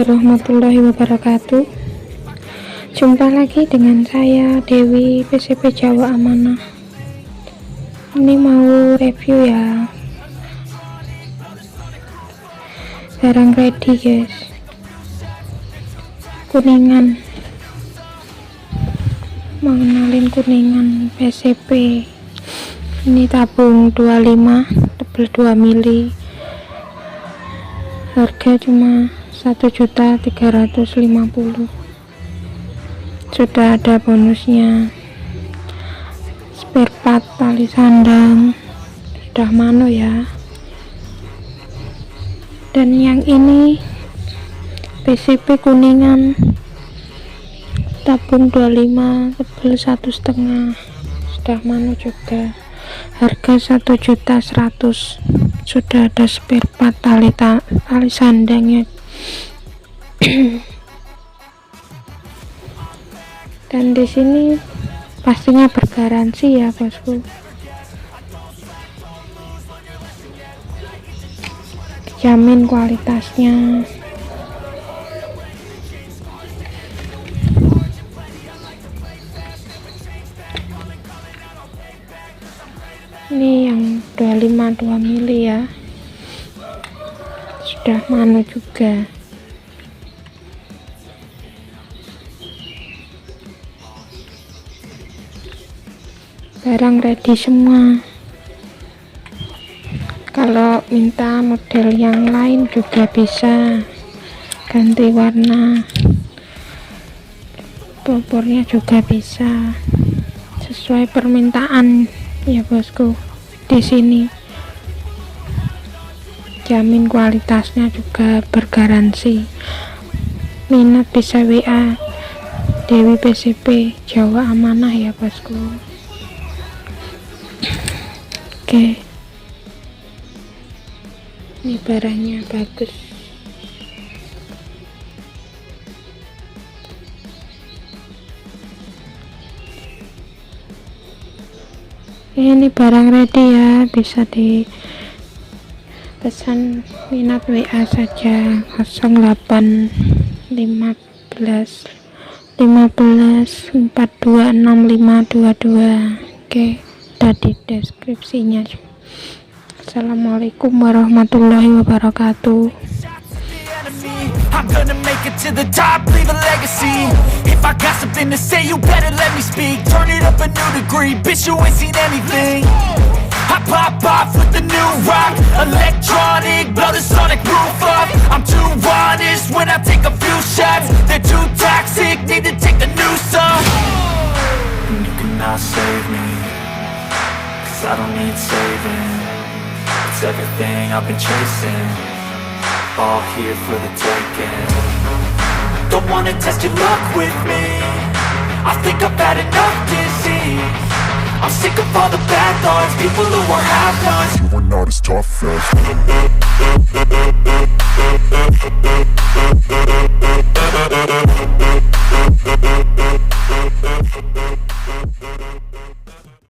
warahmatullahi wabarakatuh. Jumpa lagi dengan saya Dewi PCP Jawa Amanah. Ini mau review ya, barang ready guys, Kuningan. Mengenalin Kuningan PCP. Ini tabung 25 tebel 2 mili, harga cuma 1.350.000. sudah ada bonusnya, spare part tali sandang sudah mano ya. Dan yang ini PCP Kuningan tabung 25 tebel 1,5 sudah mano juga, harga 1.100.000. sudah ada spare part tali sandangnya. Dan di sini pastinya bergaransi ya bosku, jamin kualitasnya. Ini yang 25 2 mili ya, sudah mano juga. Barang ready semua. Kalau minta model yang lain juga bisa, ganti warna, popornya juga bisa, sesuai permintaan ya bosku. Di sini jamin kualitasnya juga bergaransi. Minat bisa WA Dewi PCP Jawa Amanah ya bosku. Oke, ini barangnya bagus. Ini barang ready ya, bisa dipesan, minat WA saja 08 15 15 42 6522. Oke, tadi deskripsinya. Assalamualaikum warahmatullahi wabarakatuh. I'm gonna make it to the top, leave a legacy. If I got something to say, you better let me speak. Turn it up a new degree, bitch, you ain't seen anything. I pop off with the new rock, electronic, blow the sonic roof up. I'm too honest when I take a few shots. They're too toxic, need to take a new song. And you cannot save me, cause I don't need saving. It's everything I've been chasing, all here for the taking. Don't wanna test your luck with me, I think I've had enough disease. I'm sick of all the bad thoughts, people who are half-nots. You are not as tough as